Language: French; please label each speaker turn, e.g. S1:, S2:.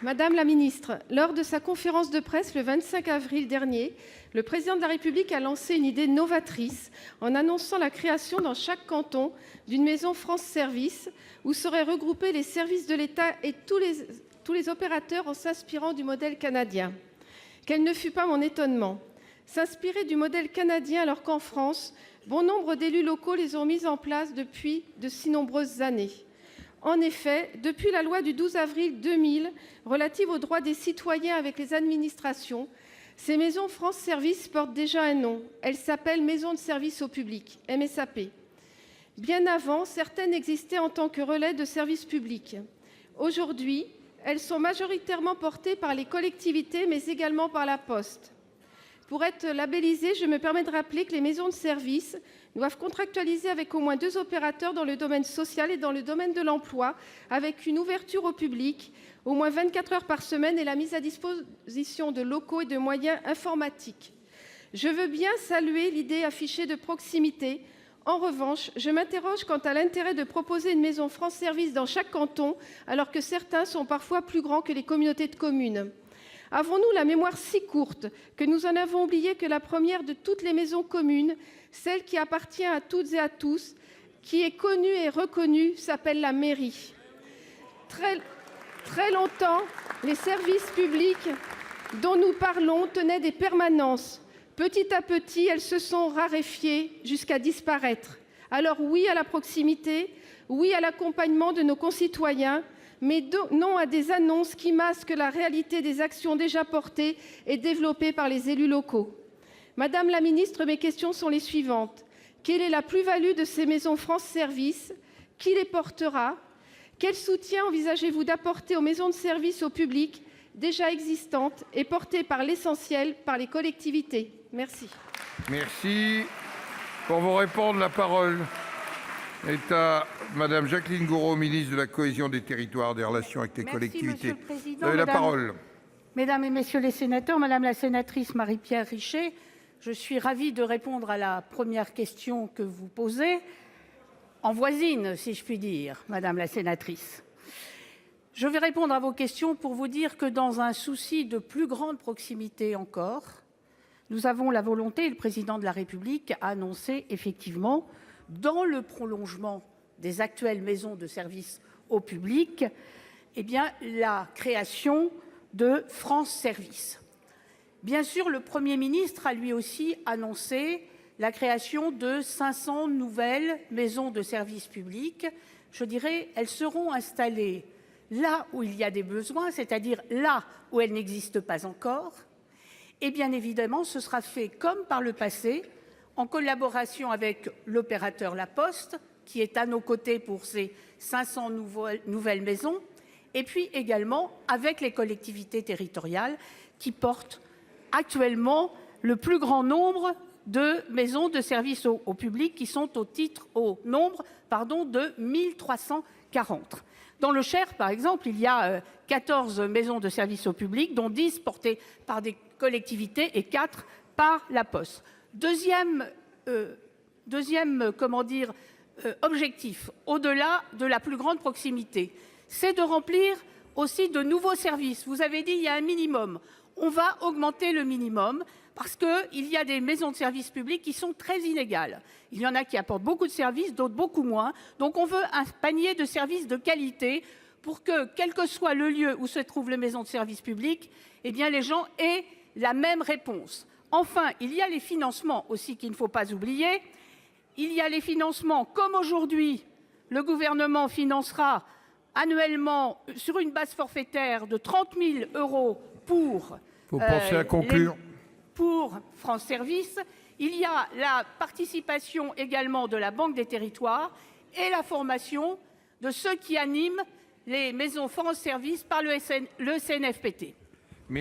S1: Madame la ministre, lors de sa conférence de presse le 25 avril dernier, le Président de la République a lancé une idée novatrice en annonçant la création dans chaque canton d'une maison France Services où seraient regroupés les services de l'État et tous les opérateurs en s'inspirant du modèle canadien. Quel ne fut pas mon étonnement. S'inspirer du modèle canadien alors qu'en France, bon nombre d'élus locaux les ont mis en place depuis de si nombreuses années. En effet, depuis la loi du 12 avril 2000 relative aux droits des citoyens avec les administrations, ces maisons France Services portent déjà un nom. Elles s'appellent Maisons de service au public, MSAP. Bien avant, certaines existaient en tant que relais de services publics. Aujourd'hui, elles sont majoritairement portées par les collectivités, mais également par la Poste. Pour être labellisées, je me permets de rappeler que les maisons de service doivent contractualiser avec au moins 2 opérateurs dans le domaine social et dans le domaine de l'emploi, avec une ouverture au public, au moins 24 heures par semaine et la mise à disposition de locaux et de moyens informatiques. Je veux bien saluer l'idée affichée de proximité. En revanche, je m'interroge quant à l'intérêt de proposer une maison France Service dans chaque canton, alors que certains sont parfois plus grands que les communautés de communes. Avons-nous la mémoire si courte que nous en avons oublié que la première de toutes les maisons communes, celle qui appartient à toutes et à tous, qui est connue et reconnue, s'appelle la mairie. Très longtemps, les services publics dont nous parlons tenaient des permanences. Petit à petit, elles se sont raréfiées jusqu'à disparaître. Alors oui à la proximité, oui à l'accompagnement de nos concitoyens, mais non à des annonces qui masquent la réalité des actions déjà portées et développées par les élus locaux. Madame la ministre, mes questions sont les suivantes. Quelle est la plus-value de ces maisons France Services? Qui les portera? Quel soutien envisagez-vous d'apporter aux maisons de service au public déjà existantes et portées par l'essentiel par les collectivités? Merci.
S2: Merci. Pour vous répondre, la parole est à Madame Jacqueline Gourault, ministre de la Cohésion des territoires, des relations avec les collectivités.
S3: Monsieur le Président,
S2: vous avez la parole.
S3: Mesdames et Messieurs les sénateurs, Madame la sénatrice Marie-Pierre Richer, je suis ravie de répondre à la première question que vous posez, en voisine, si je puis dire, Madame la sénatrice. Je vais répondre à vos questions pour vous dire que dans un souci de plus grande proximité encore, nous avons la volonté, et le Président de la République a annoncé effectivement, dans le prolongement des actuelles maisons de service au public, la création de France Services. Bien sûr, le Premier ministre a lui aussi annoncé la création de 500 nouvelles maisons de service public. Je dirais, elles seront installées là où il y a des besoins, c'est-à-dire là où elles n'existent pas encore. Et bien évidemment, ce sera fait comme par le passé, en collaboration avec l'opérateur La Poste, qui est à nos côtés pour ces 500 nouvelles maisons, et puis également avec les collectivités territoriales qui portent actuellement le plus grand nombre de maisons de service au public, qui sont au nombre de 1340. Dans le Cher, par exemple, il y a 14 maisons de service au public, dont 10 portées par des collectivités et 4 par La Poste. Deuxième objectif, au-delà de la plus grande proximité, c'est de remplir aussi de nouveaux services. Vous avez dit qu'il y a un minimum. On va augmenter le minimum parce qu'il y a des maisons de services publics qui sont très inégales. Il y en a qui apportent beaucoup de services, d'autres beaucoup moins. Donc on veut un panier de services de qualité pour que, quel que soit le lieu où se trouvent les maisons de services publics, les gens aient la même réponse. Enfin, il y a les financements aussi qu'il ne faut pas oublier. Il y a les financements, comme aujourd'hui, le gouvernement financera annuellement sur une base forfaitaire de 30 000 € pour France Services. Il y a la participation également de la Banque des territoires et la formation de ceux qui animent les maisons France Services par le CNFPT.